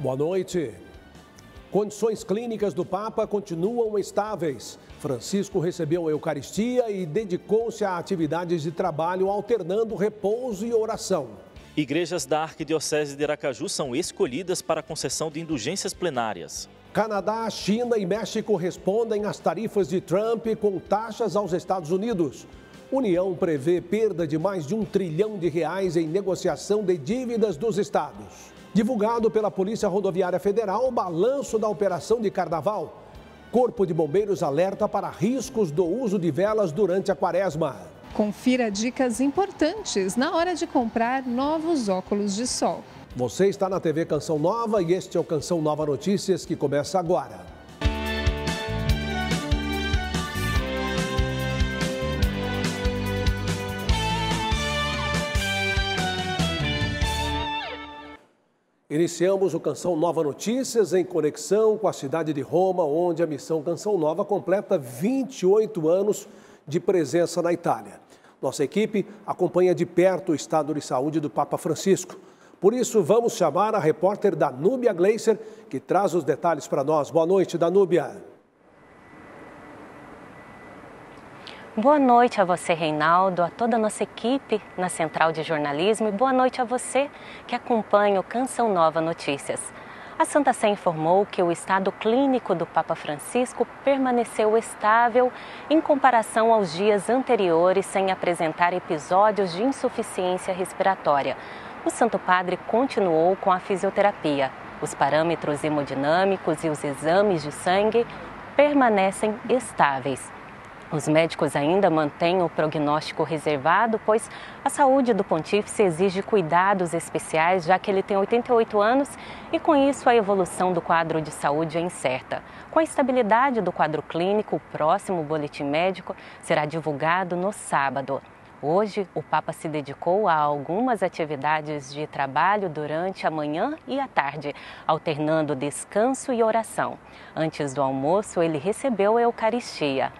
Boa noite. Condições clínicas do Papa continuam estáveis. Francisco recebeu a Eucaristia e dedicou-se a atividades de trabalho, alternando repouso e oração. Igrejas da Arquidiocese de Aracaju são escolhidas para a concessão de indulgências plenárias. Canadá, China e México respondem às tarifas de Trump com taxas aos Estados Unidos. União prevê perda de mais de R$1 trilhão em negociação de dívidas dos estados. Divulgado pela Polícia Rodoviária Federal, o balanço da operação de Carnaval. Corpo de Bombeiros alerta para riscos do uso de velas durante a Quaresma. Confira dicas importantes na hora de comprar novos óculos de sol. Você está na TV Canção Nova e este é o Canção Nova Notícias que começa agora. Iniciamos o Canção Nova Notícias em conexão com a cidade de Roma, onde a missão Canção Nova completa 28 anos de presença na Itália. Nossa equipe acompanha de perto o estado de saúde do Papa Francisco. Por isso, vamos chamar a repórter Danúbia Gleiser, que traz os detalhes para nós. Boa noite, Danúbia. Boa noite a você, Reinaldo, a toda a nossa equipe na Central de Jornalismo e boa noite a você que acompanha o Canção Nova Notícias. A Santa Sé informou que o estado clínico do Papa Francisco permaneceu estável em comparação aos dias anteriores, sem apresentar episódios de insuficiência respiratória. O Santo Padre continuou com a fisioterapia. Os parâmetros hemodinâmicos e os exames de sangue permanecem estáveis. Os médicos ainda mantêm o prognóstico reservado, pois a saúde do pontífice exige cuidados especiais, já que ele tem 88 anos e, com isso, a evolução do quadro de saúde é incerta. Com a estabilidade do quadro clínico, o próximo boletim médico será divulgado no sábado. Hoje, o Papa se dedicou a algumas atividades de trabalho durante a manhã e a tarde, alternando descanso e oração. Antes do almoço, ele recebeu a Eucaristia.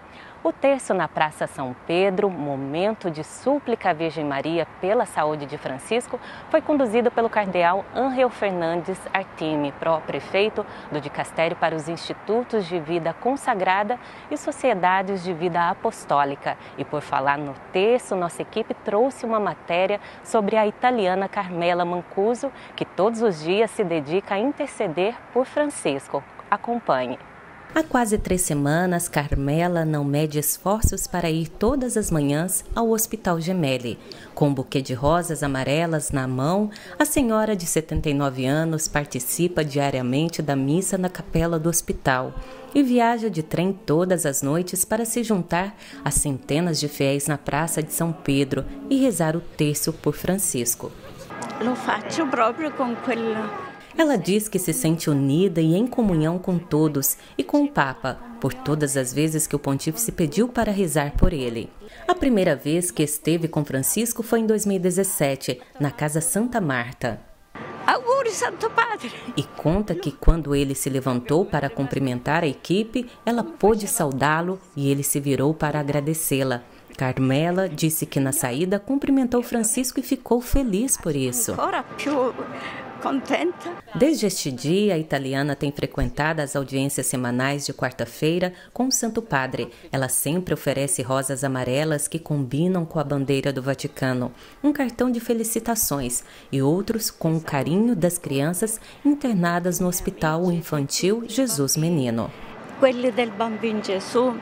O terço na Praça São Pedro, momento de súplica à Virgem Maria pela saúde de Francisco, foi conduzido pelo cardeal Ángel Fernandes Artime, pró-prefeito do Dicastério para os Institutos de Vida Consagrada e Sociedades de Vida Apostólica. E por falar no terço, nossa equipe trouxe uma matéria sobre a italiana Carmela Mancuso, que todos os dias se dedica a interceder por Francisco. Acompanhe. Há quase 3 semanas, Carmela não mede esforços para ir todas as manhãs ao Hospital Gemelli. Com um buquê de rosas amarelas na mão, a senhora de 79 anos participa diariamente da missa na capela do hospital e viaja de trem todas as noites para se juntar a centenas de fiéis na Praça de São Pedro e rezar o terço por Francisco. Lo faccio proprio con quella... Ela diz que se sente unida e em comunhão com todos e com o Papa, por todas as vezes que o pontífice pediu para rezar por ele. A primeira vez que esteve com Francisco foi em 2017, na Casa Santa Marta. Auguri, Santo Padre! E conta que quando ele se levantou para cumprimentar a equipe, ela pôde saudá-lo e ele se virou para agradecê-la. Carmela disse que na saída cumprimentou Francisco e ficou feliz por isso. Desde este dia, a italiana tem frequentado as audiências semanais de quarta-feira com o Santo Padre. Ela sempre oferece rosas amarelas que combinam com a bandeira do Vaticano, um cartão de felicitações e outros com o carinho das crianças internadas no Hospital Infantil Jesus Menino. Quelli del Bambino Gesù.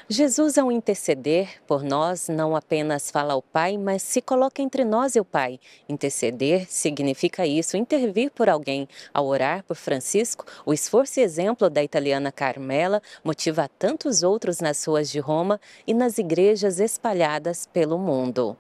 Jesus, ao interceder por nós, não apenas fala ao Pai, mas se coloca entre nós e o Pai. Interceder significa isso, intervir por alguém. Ao orar por Francisco, o esforço e exemplo da italiana Carmela motiva tantos outros nas ruas de Roma e nas igrejas espalhadas pelo mundo.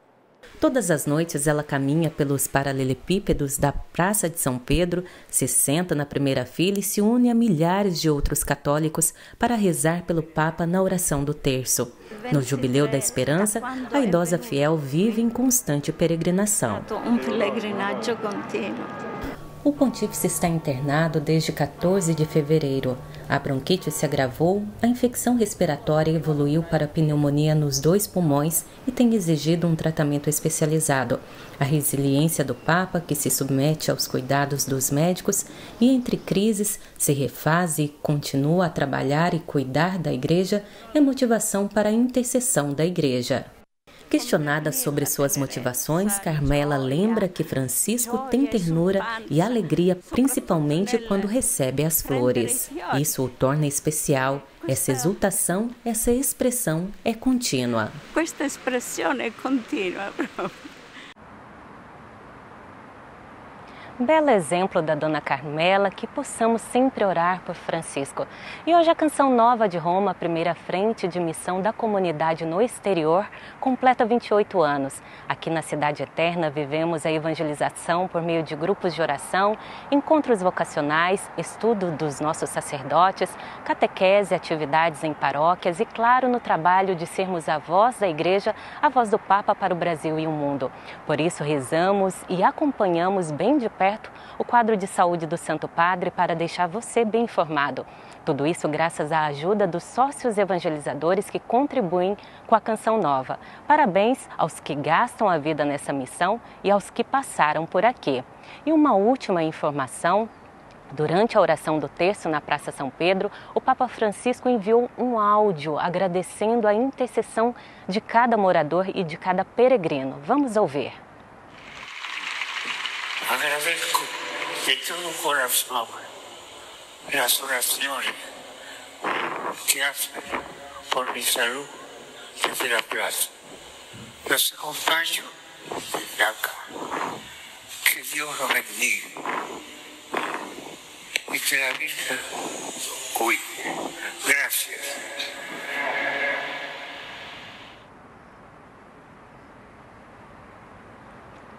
Todas as noites ela caminha pelos paralelepípedos da Praça de São Pedro, se senta na primeira fila e se une a milhares de outros católicos para rezar pelo Papa na oração do terço. No Jubileu da Esperança, a idosa fiel vive em constante peregrinação. O pontífice está internado desde 14 de fevereiro. A bronquite se agravou, a infecção respiratória evoluiu para pneumonia nos 2 pulmões e tem exigido um tratamento especializado. A resiliência do Papa, que se submete aos cuidados dos médicos e entre crises se refaz e continua a trabalhar e cuidar da Igreja, é motivação para a intercessão da Igreja. Questionada sobre suas motivações, Carmela lembra que Francisco tem ternura e alegria principalmente quando recebe as flores. Isso o torna especial. Essa exultação, essa expressão é contínua. Esta expressão é contínua. Belo exemplo da Dona Carmela, que possamos sempre orar por Francisco. E hoje a Canção Nova de Roma, primeira frente de missão da comunidade no exterior, completa 28 anos. Aqui na Cidade Eterna vivemos a evangelização por meio de grupos de oração, encontros vocacionais, estudo dos nossos sacerdotes, catequese, atividades em paróquias e, claro, no trabalho de sermos a voz da Igreja, a voz do Papa para o Brasil e o mundo. Por isso rezamos e acompanhamos bem de perto o quadro de saúde do Santo Padre para deixar você bem informado. Tudo isso graças à ajuda dos sócios evangelizadores que contribuem com a Canção Nova. Parabéns aos que gastam a vida nessa missão e aos que passaram por aqui. E uma última informação. Durante a oração do terço na Praça São Pedro, o Papa Francisco enviou um áudio agradecendo a intercessão de cada morador e de cada peregrino. Vamos ouvir. Agradezco de todo corazón las oraciones que hacen por mi salud desde la plaza. Los acompaño desde acá. Que Dios los bendiga y que la Virgen cuide. Gracias.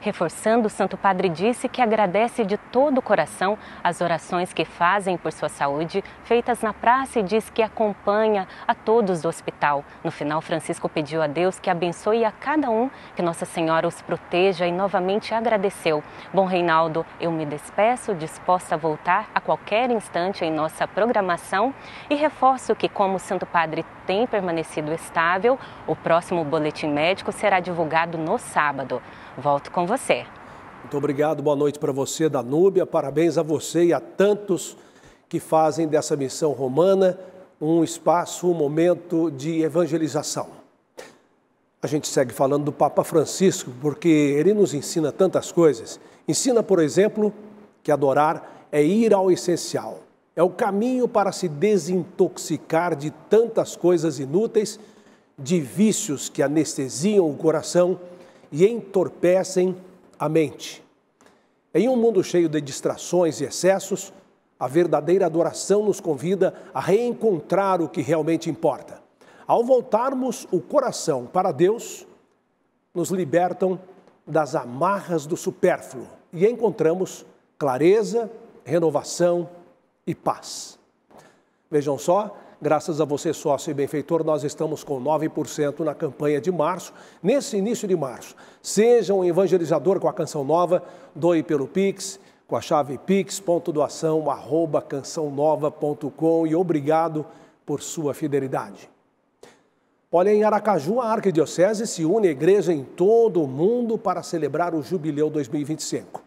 Reforçando, o Santo Padre disse que agradece de todo o coração as orações que fazem por sua saúde, feitas na praça, e diz que acompanha a todos do hospital. No final, Francisco pediu a Deus que abençoe a cada um, que Nossa Senhora os proteja e novamente agradeceu. Bom, Reinaldo, eu me despeço, disposta a voltar a qualquer instante em nossa programação e reforço que, como o Santo Padre tem permanecido estável, o próximo boletim médico será divulgado no sábado. Volto com você. Muito obrigado, boa noite para você, Danúbia. Parabéns a você e a tantos que fazem dessa missão romana um espaço, um momento de evangelização. A gente segue falando do Papa Francisco, porque ele nos ensina tantas coisas. Ensina, por exemplo, que adorar é ir ao essencial. É o caminho para se desintoxicar de tantas coisas inúteis, de vícios que anestesiam o coração e entorpecem a mente. Em um mundo cheio de distrações e excessos, a verdadeira adoração nos convida a reencontrar o que realmente importa. Ao voltarmos o coração para Deus, nos libertam das amarras do supérfluo e encontramos clareza, renovação e paz. Vejam só, graças a você, sócio e benfeitor, nós estamos com 9% na campanha de março. Nesse início de março, seja um evangelizador com a Canção Nova, doe pelo Pix, com a chave pix.doação@cançãonova.com e obrigado por sua fidelidade. Olha, em Aracaju, a Arquidiocese se une à igreja em todo o mundo para celebrar o Jubileu 2025.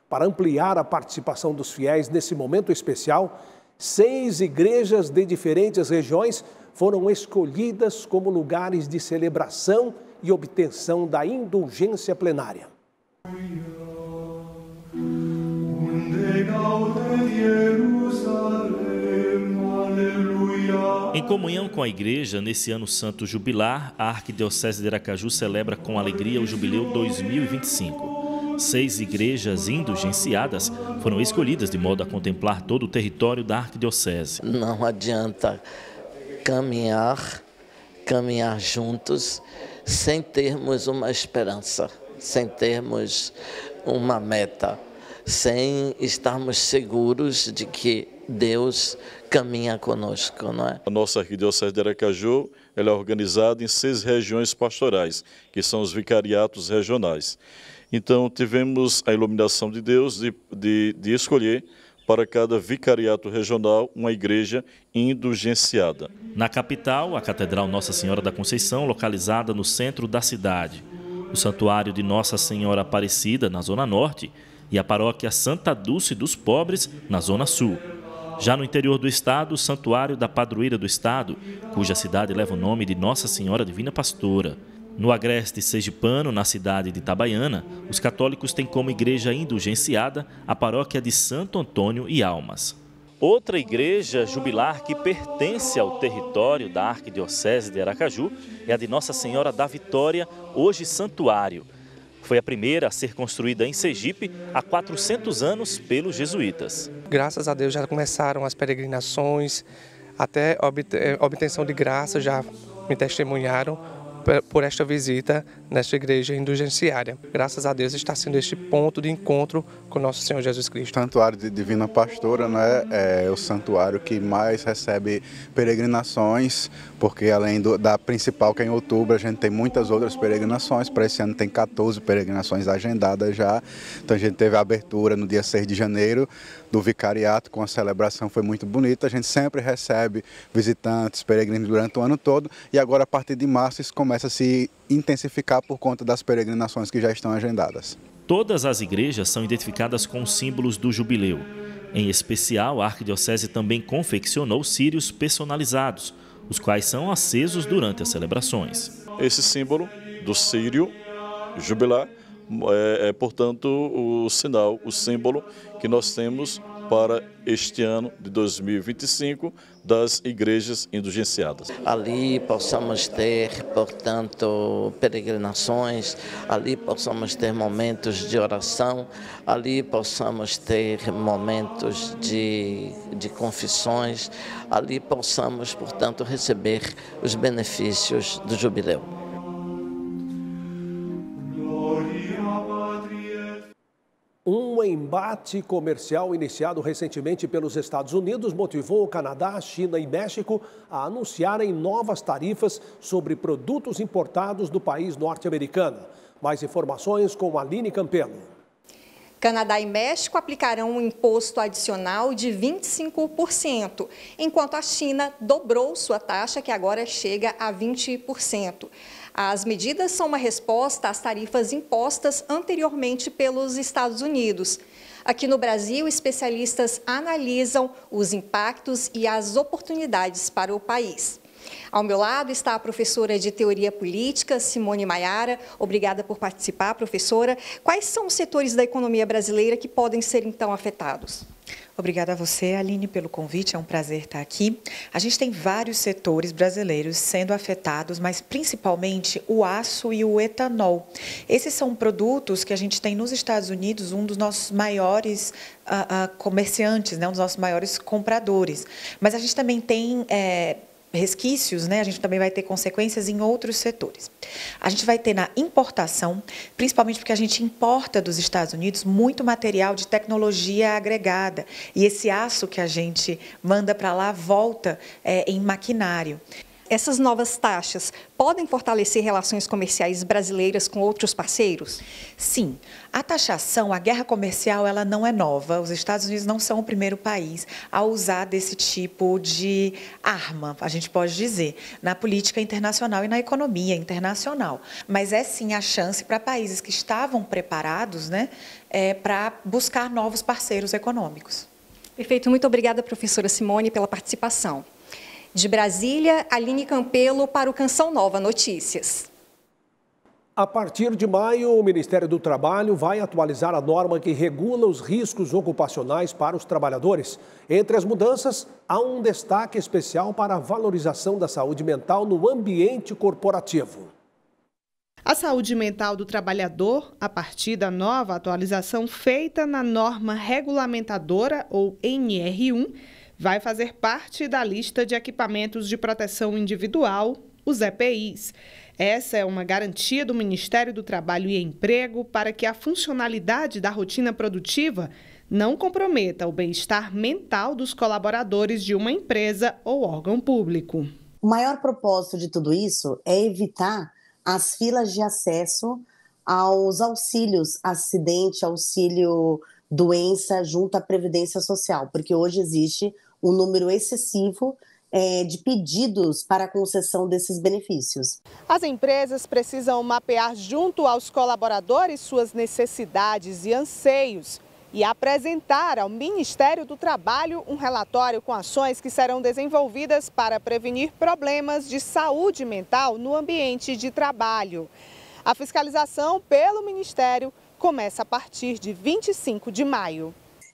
Para ampliar a participação dos fiéis nesse momento especial, 6 igrejas de diferentes regiões foram escolhidas como lugares de celebração e obtenção da indulgência plenária. Em comunhão com a Igreja, nesse ano santo jubilar, a Arquidiocese de Aracaju celebra com alegria o Jubileu 2025. 6 igrejas indulgenciadas foram escolhidas de modo a contemplar todo o território da Arquidiocese. Não adianta caminhar juntos sem termos uma esperança, sem termos uma meta, sem estarmos seguros de que Deus caminha conosco, não é? A nossa Arquidiocese de Aracaju ela é organizada em 6 regiões pastorais, que são os vicariatos regionais. Então tivemos a iluminação de Deus de escolher para cada vicariato regional uma igreja indulgenciada. Na capital, a Catedral Nossa Senhora da Conceição, localizada no centro da cidade, o Santuário de Nossa Senhora Aparecida, na Zona Norte, e a Paróquia Santa Dulce dos Pobres, na Zona Sul. Já no interior do estado, o Santuário da Padroeira do Estado, cuja cidade leva o nome de Nossa Senhora Divina Pastora. No agreste sergipano, na cidade de Itabaiana, os católicos têm como igreja indulgenciada a paróquia de Santo Antônio e Almas. Outra igreja jubilar que pertence ao território da Arquidiocese de Aracaju é a de Nossa Senhora da Vitória, hoje santuário. Foi a primeira a ser construída em Sergipe há 400 anos pelos jesuítas. Graças a Deus já começaram as peregrinações, até obtenção de graça já me testemunharam por esta visita nesta igreja indulgenciária. Graças a Deus está sendo este ponto de encontro com nosso Senhor Jesus Cristo. O Santuário de Divina Pastora, né, é o santuário que mais recebe peregrinações, porque além da principal, que é em outubro, a gente tem muitas outras peregrinações. Para esse ano tem 14 peregrinações agendadas já. Então a gente teve a abertura no dia 6 de janeiro do vicariato, com a celebração foi muito bonita. A gente sempre recebe visitantes, peregrinos durante o ano todo, e agora a partir de março isso começa a se intensificar por conta das peregrinações que já estão agendadas. Todas as igrejas são identificadas com os símbolos do jubileu. Em especial, a Arquidiocese também confeccionou círios personalizados, os quais são acesos durante as celebrações. Esse símbolo do círio jubilar portanto, o sinal, o símbolo que nós temos para este ano de 2025 das igrejas indulgenciadas. Ali possamos ter, portanto, peregrinações, ali possamos ter momentos de oração, ali possamos ter momentos de confissões, ali possamos, portanto, receber os benefícios do jubileu. Um embate comercial iniciado recentemente pelos Estados Unidos motivou o Canadá, China e México a anunciarem novas tarifas sobre produtos importados do país norte-americano. Mais informações com Aline Campelo. Canadá e México aplicarão um imposto adicional de 25%, enquanto a China dobrou sua taxa, que agora chega a 20%. As medidas são uma resposta às tarifas impostas anteriormente pelos Estados Unidos. Aqui no Brasil, especialistas analisam os impactos e as oportunidades para o país. Ao meu lado está a professora de Teoria Política, Simone Maiara. Obrigada por participar, professora. Quais são os setores da economia brasileira que podem ser, então, afetados? Obrigada a você, Aline, pelo convite. É um prazer estar aqui. A gente tem vários setores brasileiros sendo afetados, mas principalmente o aço e o etanol. Esses são produtos que a gente tem nos Estados Unidos, um dos nossos maiores comerciantes, né, um dos nossos maiores compradores. Mas a gente também tem resquícios, né? A gente também vai ter consequências em outros setores. A gente vai ter na importação, principalmente porque a gente importa dos Estados Unidos muito material de tecnologia agregada. E esse aço que a gente manda para lá volta em maquinário. Essas novas taxas podem fortalecer relações comerciais brasileiras com outros parceiros? Sim. A taxação, a guerra comercial, ela não é nova. Os Estados Unidos não são o primeiro país a usar desse tipo de arma, a gente pode dizer, na política internacional e na economia internacional. Mas é sim a chance para países que estavam preparados, né, para buscar novos parceiros econômicos. Perfeito. Muito obrigada, professora Simone, pela participação. De Brasília, Aline Campelo para o Canção Nova Notícias. A partir de maio, o Ministério do Trabalho vai atualizar a norma que regula os riscos ocupacionais para os trabalhadores. Entre as mudanças, há um destaque especial para a valorização da saúde mental no ambiente corporativo. A saúde mental do trabalhador, a partir da nova atualização feita na norma regulamentadora, ou NR1, vai fazer parte da lista de equipamentos de proteção individual, os EPIs. Essa é uma garantia do Ministério do Trabalho e Emprego para que a funcionalidade da rotina produtiva não comprometa o bem-estar mental dos colaboradores de uma empresa ou órgão público. O maior propósito de tudo isso é evitar as filas de acesso aos auxílios, acidente, auxílio doença junto à Previdência Social, porque hoje existe um número excessivo de pedidos para a concessão desses benefícios. As empresas precisam mapear junto aos colaboradores suas necessidades e anseios e apresentar ao Ministério do Trabalho um relatório com ações que serão desenvolvidas para prevenir problemas de saúde mental no ambiente de trabalho. A fiscalização pelo Ministério começa a partir de 25 de maio.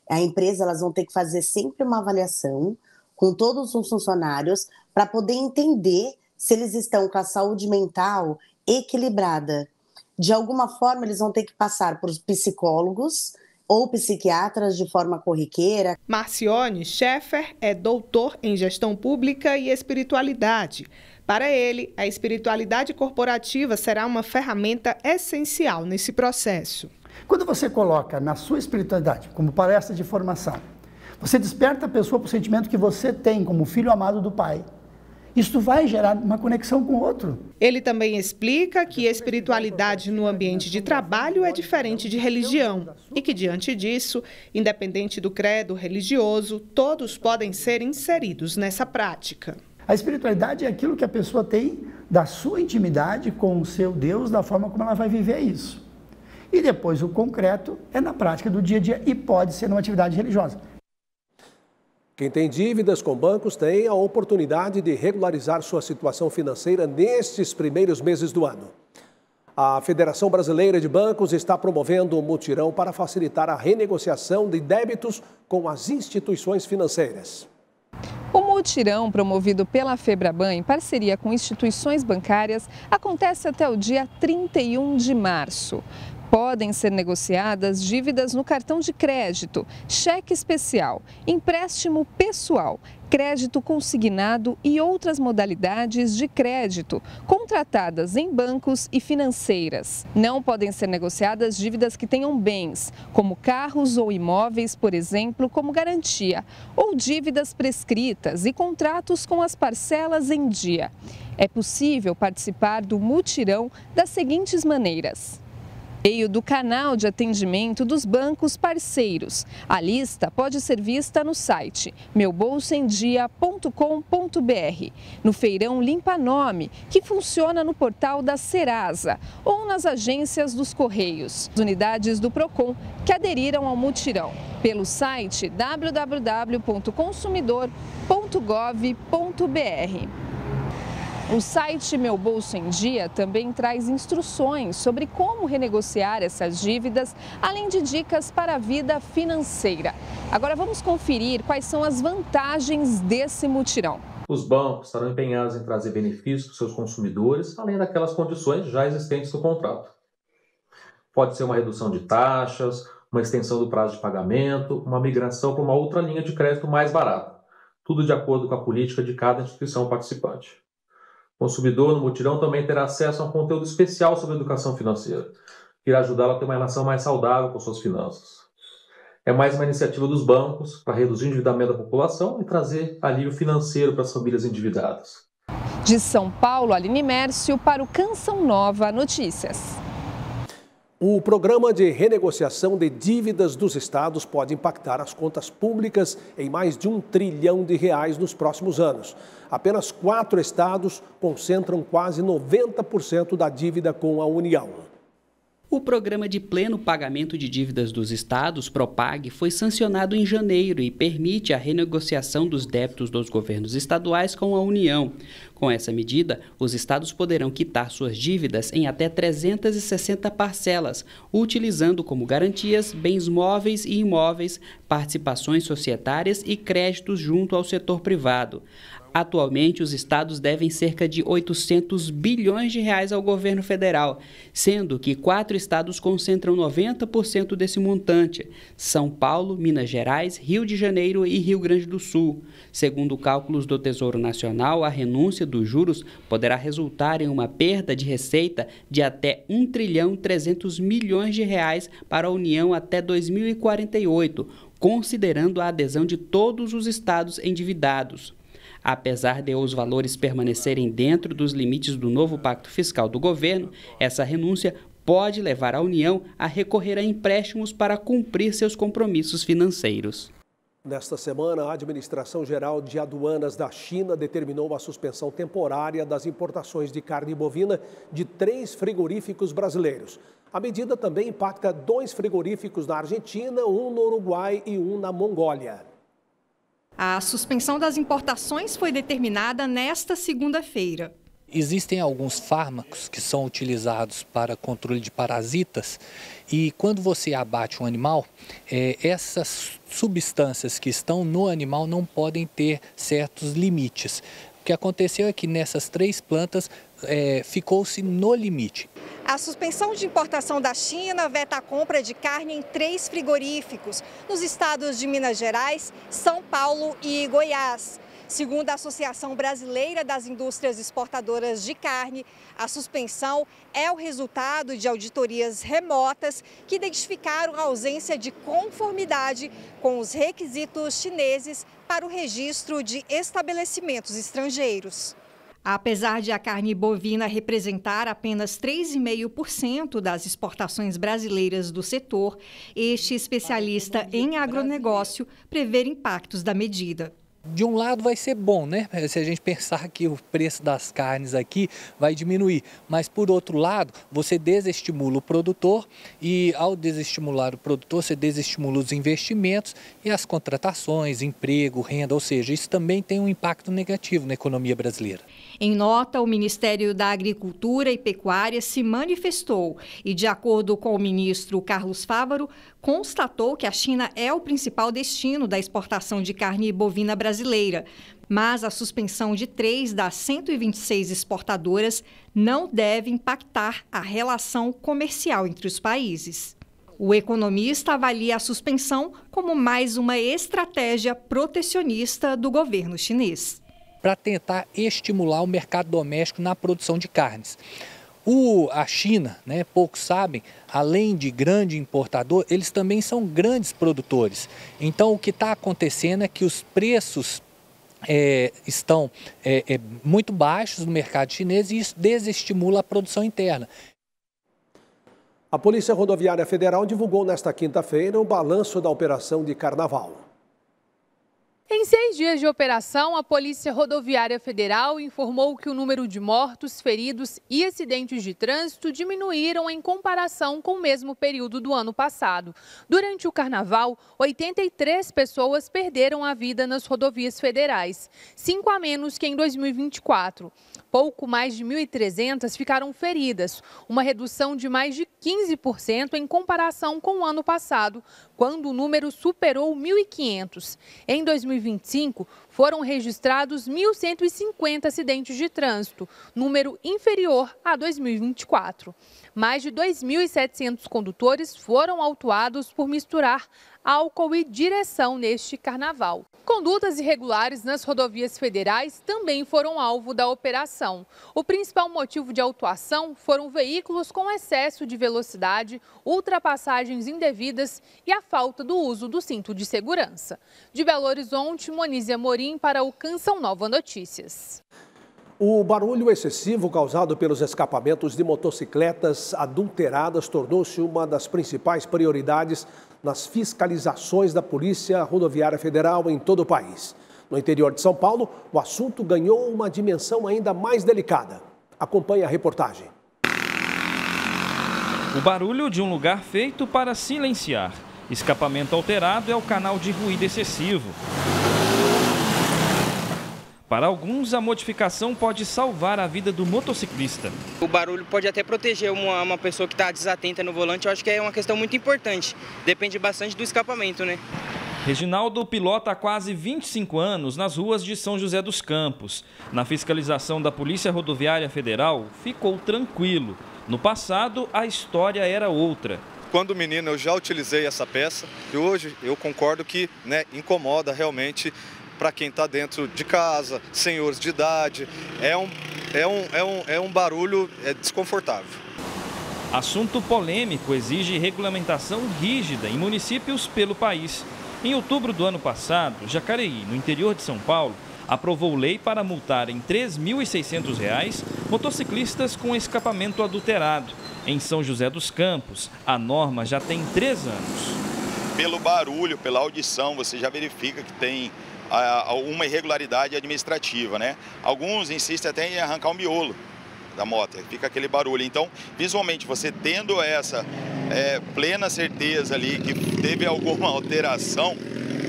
A empresa, elas vão ter que fazer sempre uma avaliação com todos os funcionários para poder entender se eles estão com a saúde mental equilibrada. De alguma forma, eles vão ter que passar por psicólogos ou psiquiatras de forma corriqueira. Marcione Schaeffer é doutor em gestão pública e espiritualidade. Para ele, a espiritualidade corporativa será uma ferramenta essencial nesse processo. Quando você coloca na sua espiritualidade, como palestra de formação, você desperta a pessoa para o sentimento que você tem como filho amado do Pai. Isso vai gerar uma conexão com o outro. Ele também explica que a espiritualidade no ambiente de trabalho é diferente de religião e que, diante disso, independente do credo religioso, todos podem ser inseridos nessa prática. A espiritualidade é aquilo que a pessoa tem da sua intimidade com o seu Deus, da forma como ela vai viver isso. E depois o concreto é na prática do dia a dia e pode ser numa atividade religiosa. Quem tem dívidas com bancos tem a oportunidade de regularizar sua situação financeira nestes primeiros meses do ano. A Federação Brasileira de Bancos está promovendo um mutirão para facilitar a renegociação de débitos com as instituições financeiras. O mutirão, promovido pela Febraban em parceria com instituições bancárias, acontece até o dia 31 de março. Podem ser negociadas dívidas no cartão de crédito, cheque especial, empréstimo pessoal, crédito consignado e outras modalidades de crédito contratadas em bancos e financeiras. Não podem ser negociadas dívidas que tenham bens, como carros ou imóveis, por exemplo, como garantia, ou dívidas prescritas e contratos com as parcelas em dia. É possível participar do mutirão das seguintes maneiras: meio do canal de atendimento dos bancos parceiros. A lista pode ser vista no site meubolsoemdia.com.br, no feirão Limpa Nome, que funciona no portal da Serasa, ou nas agências dos Correios, unidades do Procon que aderiram ao mutirão, pelo site www.consumidor.gov.br. O site Meu Bolso em Dia também traz instruções sobre como renegociar essas dívidas, além de dicas para a vida financeira. Agora vamos conferir quais são as vantagens desse mutirão. Os bancos estarão empenhados em trazer benefícios para os seus consumidores, além daquelas condições já existentes no contrato. Pode ser uma redução de taxas, uma extensão do prazo de pagamento, uma migração para uma outra linha de crédito mais barata. Tudo de acordo com a política de cada instituição participante. O consumidor no mutirão também terá acesso a um conteúdo especial sobre educação financeira, que irá ajudá-lo a ter uma relação mais saudável com suas finanças. É mais uma iniciativa dos bancos para reduzir o endividamento da população e trazer alívio financeiro para as famílias endividadas. De São Paulo, Aline Mércio para o Canção Nova Notícias. O programa de renegociação de dívidas dos estados pode impactar as contas públicas em mais de R$1 trilhão nos próximos anos. Apenas 4 estados concentram quase 90% da dívida com a União. O Programa de Pleno Pagamento de Dívidas dos Estados, PROPAG, foi sancionado em janeiro e permite a renegociação dos débitos dos governos estaduais com a União. Com essa medida, os estados poderão quitar suas dívidas em até 360 parcelas, utilizando como garantias bens móveis e imóveis, participações societárias e créditos junto ao setor privado. Atualmente, os estados devem cerca de R$800 bilhões ao governo federal, sendo que 4 estados concentram 90% desse montante: São Paulo, Minas Gerais, Rio de Janeiro e Rio Grande do Sul. Segundo cálculos do Tesouro Nacional, a renúncia dos juros poderá resultar em uma perda de receita de até R$1,3 trilhão para a União até 2048, considerando a adesão de todos os estados endividados. Apesar de os valores permanecerem dentro dos limites do novo pacto fiscal do governo, essa renúncia pode levar a União a recorrer a empréstimos para cumprir seus compromissos financeiros. Nesta semana, a Administração Geral de Aduanas da China determinou a suspensão temporária das importações de carne bovina de 3 frigoríficos brasileiros. A medida também impacta 2 frigoríficos na Argentina, um no Uruguai e um na Mongólia. A suspensão das importações foi determinada nesta segunda-feira. Existem alguns fármacos que são utilizados para controle de parasitas e quando você abate um animal, essas substâncias que estão no animal não podem ter certos limites. O que aconteceu é que nessas 3 plantas ficou-se no limite. A suspensão de importação da China veta a compra de carne em 3 frigoríficos, nos estados de Minas Gerais, São Paulo e Goiás. Segundo a Associação Brasileira das Indústrias Exportadoras de Carne, a suspensão é o resultado de auditorias remotas que identificaram a ausência de conformidade com os requisitos chineses para o registro de estabelecimentos estrangeiros. Apesar de a carne bovina representar apenas 3,5% das exportações brasileiras do setor, este especialista em agronegócio prevê impactos da medida. De um lado vai ser bom, né? Se a gente pensar que o preço das carnes aqui vai diminuir, mas por outro lado, você desestimula o produtor e ao desestimular o produtor, você desestimula os investimentos e as contratações, emprego, renda, ou seja, isso também tem um impacto negativo na economia brasileira. Em nota, o Ministério da Agricultura e Pecuária se manifestou e, de acordo com o ministro Carlos Fávaro, constatou que a China é o principal destino da exportação de carne bovina brasileira. Mas a suspensão de 3 das 126 exportadoras não deve impactar a relação comercial entre os países. O economista avalia a suspensão como mais uma estratégia protecionista do governo chinês. Para tentar estimular o mercado doméstico na produção de carnes. A China, poucos sabem, além de grande importador, eles também são grandes produtores. Então, o que está acontecendo é que os preços estão muito baixos no mercado chinês e isso desestimula a produção interna. A Polícia Rodoviária Federal divulgou nesta quinta-feira o balanço da operação de Carnaval. Em 6 dias de operação, a Polícia Rodoviária Federal informou que o número de mortos, feridos e acidentes de trânsito diminuíram em comparação com o mesmo período do ano passado. Durante o Carnaval, 83 pessoas perderam a vida nas rodovias federais, 5 a menos que em 2024. Pouco mais de 1.300 ficaram feridas, uma redução de mais de 15% em comparação com o ano passado, quando o número superou 1.500. Em 2025, foram registrados 1.150 acidentes de trânsito, número inferior a 2024. Mais de 2.700 condutores foram autuados por misturar álcool e direção neste carnaval. Condutas irregulares nas rodovias federais também foram alvo da operação. O principal motivo de autuação foram veículos com excesso de velocidade, ultrapassagens indevidas e a falta do uso do cinto de segurança. De Belo Horizonte, Monize Amorim para o Canção Nova Notícias. O barulho excessivo causado pelos escapamentos de motocicletas adulteradas tornou-se uma das principais prioridades nas fiscalizações da Polícia Rodoviária Federal em todo o país. No interior de São Paulo, o assunto ganhou uma dimensão ainda mais delicada. Acompanhe a reportagem. O barulho de um lugar feito para silenciar. Escapamento alterado é o canal de ruído excessivo. Para alguns, a modificação pode salvar a vida do motociclista. O barulho pode até proteger uma pessoa que está desatenta no volante. Eu acho que é uma questão muito importante. Depende bastante do escapamento, né? Reginaldo pilota há quase 25 anos nas ruas de São José dos Campos. Na fiscalização da Polícia Rodoviária Federal, ficou tranquilo. No passado, a história era outra. Quando menino, eu já utilizei essa peça e hoje eu concordo que incomoda realmente para quem está dentro de casa, senhores de idade, é um barulho desconfortável. Assunto polêmico exige regulamentação rígida em municípios pelo país. Em outubro do ano passado, Jacareí, no interior de São Paulo, aprovou lei para multar em R$ 3.600 motociclistas com escapamento adulterado. Em São José dos Campos, a norma já tem 3 anos. Pelo barulho, pela audição, você já verifica que tem uma irregularidade administrativa, né? Alguns insistem até em arrancar o miolo da moto, fica aquele barulho. Então, visualmente, você tendo essa plena certeza ali que teve alguma alteração,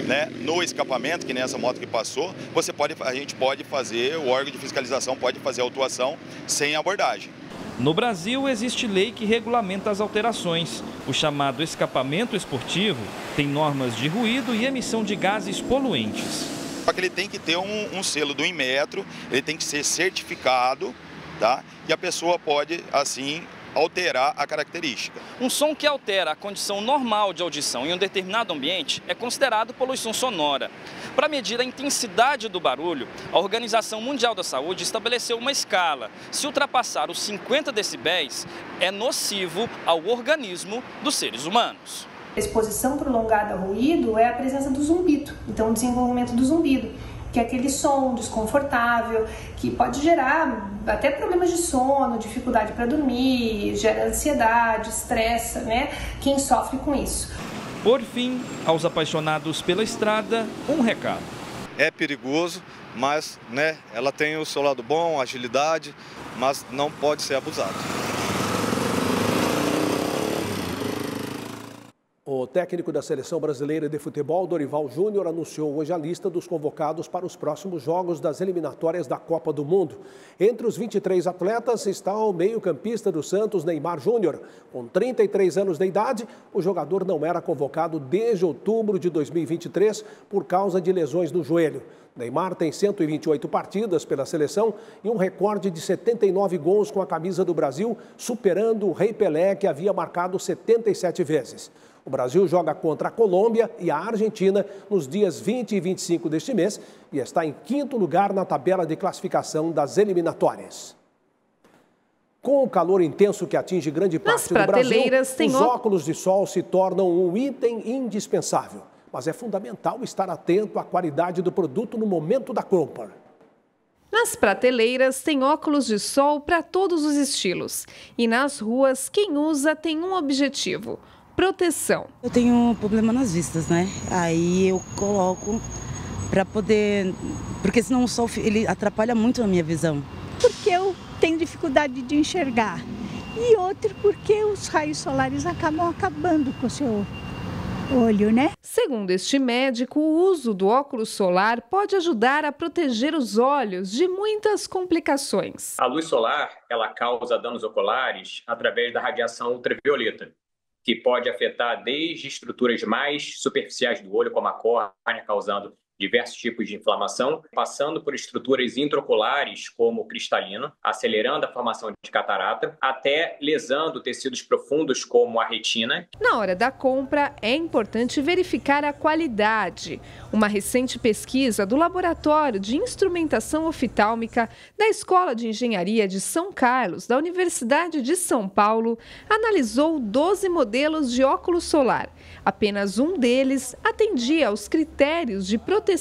né, no escapamento, que nessa moto que passou, a gente pode fazer, o órgão de fiscalização pode fazer a autuação sem abordagem. No Brasil, existe lei que regulamenta as alterações. O chamado escapamento esportivo tem normas de ruído e emissão de gases poluentes. Só que ele tem que ter um selo do Inmetro, ele tem que ser certificado, tá? E a pessoa pode, assim, alterar a característica. Um som que altera a condição normal de audição em um determinado ambiente é considerado poluição sonora. Para medir a intensidade do barulho, a Organização Mundial da Saúde estabeleceu uma escala. Se ultrapassar os 50 decibéis, é nocivo ao organismo dos seres humanos. Exposição prolongada a ruído é a presença do zumbido, então o desenvolvimento do zumbido, que é aquele som desconfortável, que pode gerar até problemas de sono, dificuldade para dormir, gera ansiedade, estressa, né? Quem sofre com isso. Por fim, aos apaixonados pela estrada, um recado. É perigoso, mas, né, ela tem o seu lado bom, agilidade, mas não pode ser abusado. O técnico da Seleção Brasileira de Futebol, Dorival Júnior, anunciou hoje a lista dos convocados para os próximos jogos das eliminatórias da Copa do Mundo. Entre os 23 atletas está o meio-campista do Santos, Neymar Júnior. Com 33 anos de idade, o jogador não era convocado desde outubro de 2023 por causa de lesões no joelho. Neymar tem 128 partidas pela seleção e um recorde de 79 gols com a camisa do Brasil, superando o Rei Pelé, que havia marcado 77 vezes. O Brasil joga contra a Colômbia e a Argentina nos dias 20 e 25 deste mês e está em 5º lugar na tabela de classificação das eliminatórias. Com o calor intenso que atinge grande parte do Brasil, os óculos de sol se tornam um item indispensável. Mas é fundamental estar atento à qualidade do produto no momento da compra. Nas prateleiras tem óculos de sol para todos os estilos. E nas ruas, quem usa tem um objetivo: proteção. Eu tenho um problema nas vistas, né? Aí eu coloco para poder... Porque senão o sol ele atrapalha muito a minha visão. Porque eu tenho dificuldade de enxergar. E outro porque os raios solares acabam acabando com o seu olho, né? Segundo este médico, o uso do óculos solar pode ajudar a proteger os olhos de muitas complicações. A luz solar, ela causa danos oculares através da radiação ultravioleta, que pode afetar desde estruturas mais superficiais do olho, como a córnea, causando diversos tipos de inflamação, passando por estruturas intraoculares, como o cristalino, acelerando a formação de catarata, até lesando tecidos profundos, como a retina. Na hora da compra, é importante verificar a qualidade. Uma recente pesquisa do Laboratório de Instrumentação Oftálmica da Escola de Engenharia de São Carlos, da Universidade de São Paulo, analisou 12 modelos de óculos solar. Apenas um deles atendia aos critérios de proteção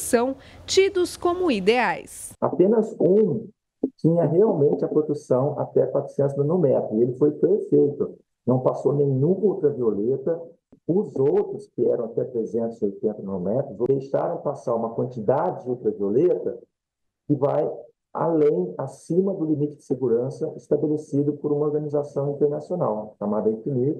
tidos como ideais. Apenas um tinha realmente a proteção até 400 nanômetros. Ele foi perfeito, não passou nenhum ultravioleta. Os outros, que eram até 380 nanômetros, deixaram passar uma quantidade de ultravioleta que vai além, acima do limite de segurança estabelecido por uma organização internacional, chamada ICNIR,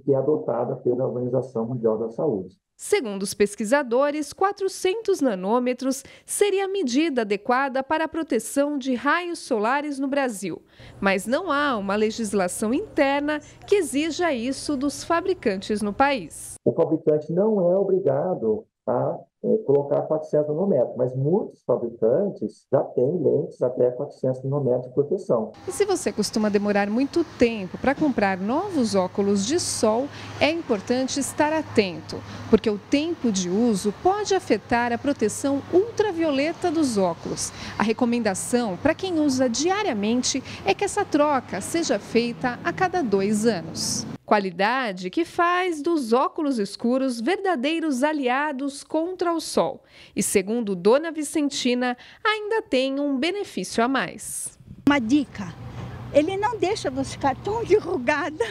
que é adotada pela Organização Mundial da Saúde. Segundo os pesquisadores, 400 nanômetros seria a medida adequada para a proteção de raios solares no Brasil. Mas não há uma legislação interna que exija isso dos fabricantes no país. O fabricante não é obrigado a colocar 400 nanômetros, mas muitos fabricantes já têm lentes até 400 nanômetros de proteção. E se você costuma demorar muito tempo para comprar novos óculos de sol, é importante estar atento, porque o tempo de uso pode afetar a proteção ultravioleta dos óculos. A recomendação para quem usa diariamente é que essa troca seja feita a cada 2 anos. Qualidade que faz dos óculos escuros verdadeiros aliados contra o sol. E segundo Dona Vicentina, ainda tem um benefício a mais. Uma dica, Ele não deixa você ficar tão enrugada.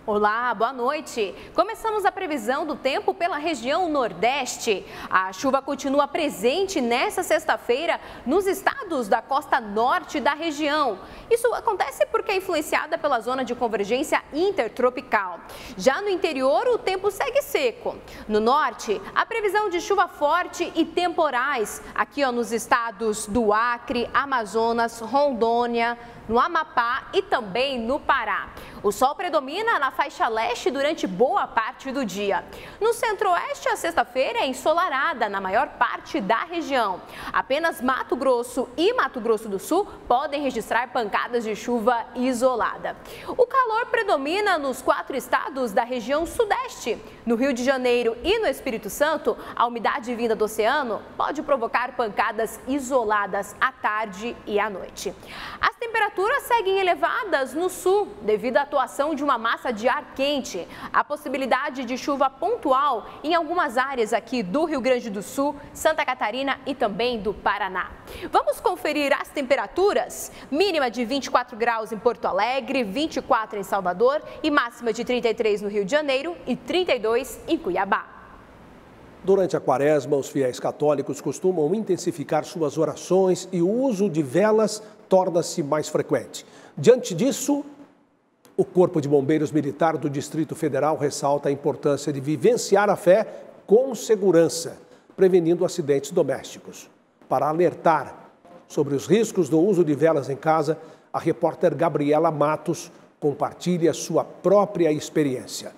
Olá, boa noite. Começamos a previsão do tempo pela região Nordeste. A chuva continua presente nesta sexta-feira nos estados da costa norte da região. Isso acontece porque é influenciada pela zona de convergência intertropical. Já no interior, o tempo segue seco. No norte, a previsão de chuva forte e temporais. Aqui nos estados do Acre, Amazonas, Rondônia, no Amapá e também no Pará. O sol predomina na faixa leste durante boa parte do dia. No centro-oeste, a sexta-feira é ensolarada na maior parte da região. Apenas Mato Grosso e Mato Grosso do Sul podem registrar pancadas de chuva isolada. O calor predomina nos 4 estados da região sudeste. No Rio de Janeiro e no Espírito Santo, a umidade vinda do oceano pode provocar pancadas isoladas à tarde e à noite. As temperaturas seguem elevadas no sul devido à atuação de uma massa de ar quente. A possibilidade de chuva pontual em algumas áreas aqui do Rio Grande do Sul, Santa Catarina e também do Paraná. Vamos conferir as temperaturas? Mínima de 24 graus em Porto Alegre, 24 em Salvador e máxima de 33 no Rio de Janeiro e 32 em Cuiabá. Durante a quaresma, os fiéis católicos costumam intensificar suas orações e o uso de velas torna-se mais frequente. Diante disso, o Corpo de Bombeiros Militar do Distrito Federal ressalta a importância de vivenciar a fé com segurança, prevenindo acidentes domésticos. Para alertar sobre os riscos do uso de velas em casa, a repórter Gabriela Matos compartilha sua própria experiência.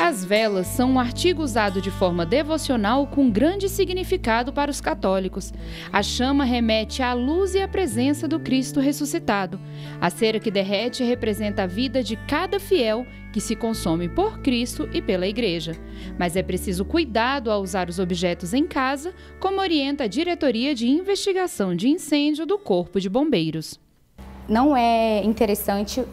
As velas são um artigo usado de forma devocional com grande significado para os católicos. A chama remete à luz e à presença do Cristo ressuscitado. A cera que derrete representa a vida de cada fiel que se consome por Cristo e pela Igreja. Mas é preciso cuidado ao usar os objetos em casa, como orienta a Diretoria de Investigação de Incêndio do Corpo de Bombeiros. Não é interessante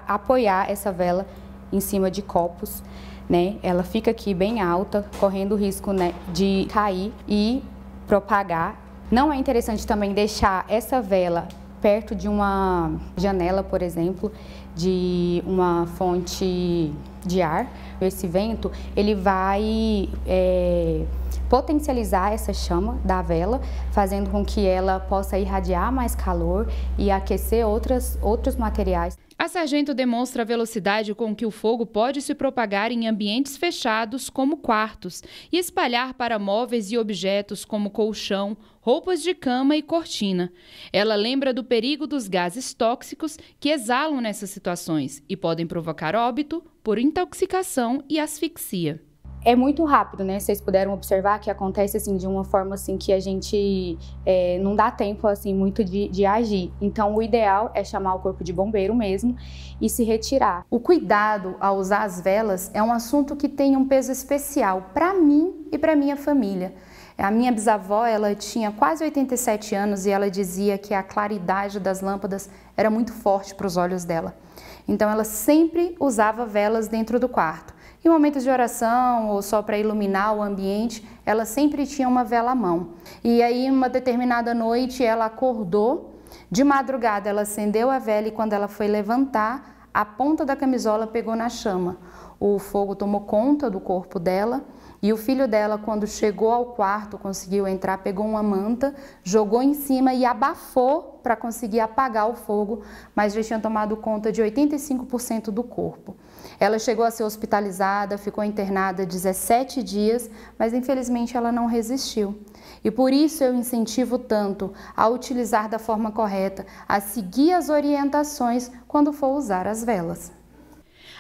apoiar essa vela em cima de copos, né? Ela fica aqui bem alta, correndo o risco, né, de cair e propagar. Não é interessante também deixar essa vela perto de uma janela, por exemplo, de uma fonte de ar. Esse vento, ele vai potencializar essa chama da vela, fazendo com que ela possa irradiar mais calor e aquecer outros materiais. A sargento demonstra a velocidade com que o fogo pode se propagar em ambientes fechados, como quartos, e espalhar para móveis e objetos como colchão, roupas de cama e cortina. Ela lembra do perigo dos gases tóxicos que exalam nessas situações e podem provocar óbito por intoxicação e asfixia. É muito rápido, né? Vocês puderam observar que acontece assim de uma forma assim que a gente não dá tempo assim muito de agir. Então o ideal é chamar o corpo de bombeiro mesmo e se retirar. O cuidado ao usar as velas é um assunto que tem um peso especial para mim e para minha família. A minha bisavó, ela tinha quase 87 anos e ela dizia que a claridade das lâmpadas era muito forte para os olhos dela. Então ela sempre usava velas dentro do quarto. Em momentos de oração ou só para iluminar o ambiente, ela sempre tinha uma vela à mão. E aí, uma determinada noite, ela acordou, de madrugada ela acendeu a vela e quando ela foi levantar, a ponta da camisola pegou na chama. O fogo tomou conta do corpo dela e o filho dela, quando chegou ao quarto, conseguiu entrar, pegou uma manta, jogou em cima e abafou para conseguir apagar o fogo, mas já tinha tomado conta de 85% do corpo. Ela chegou a ser hospitalizada, ficou internada 17 dias, mas infelizmente ela não resistiu. E por isso eu incentivo tanto a utilizar da forma correta, a seguir as orientações quando for usar as velas.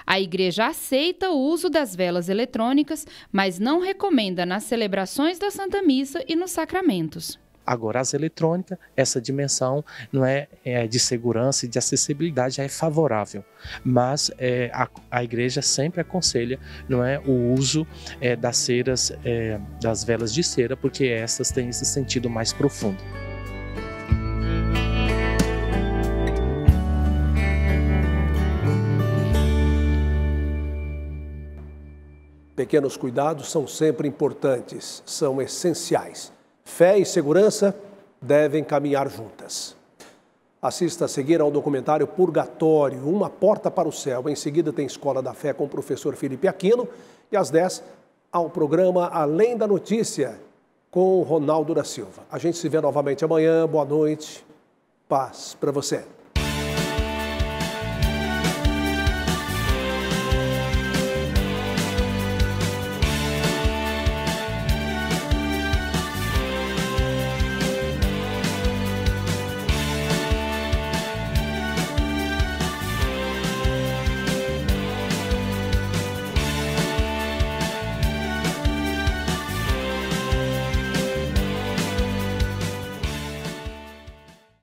A Igreja aceita o uso das velas eletrônicas, mas não recomenda nas celebrações da Santa Missa e nos sacramentos. Agora, as eletrônicas, essa dimensão não é de segurança e de acessibilidade, já é favorável. Mas a Igreja sempre aconselha o uso das ceras, das velas de cera, porque essas têm esse sentido mais profundo. Pequenos cuidados são sempre importantes, são essenciais. Fé e segurança devem caminhar juntas. Assista a seguir ao documentário Purgatório, Uma Porta para o Céu. Em seguida tem Escola da Fé com o professor Felipe Aquino. E às 10, ao programa Além da Notícia, com o Ronaldo da Silva. A gente se vê novamente amanhã. Boa noite. Paz para você.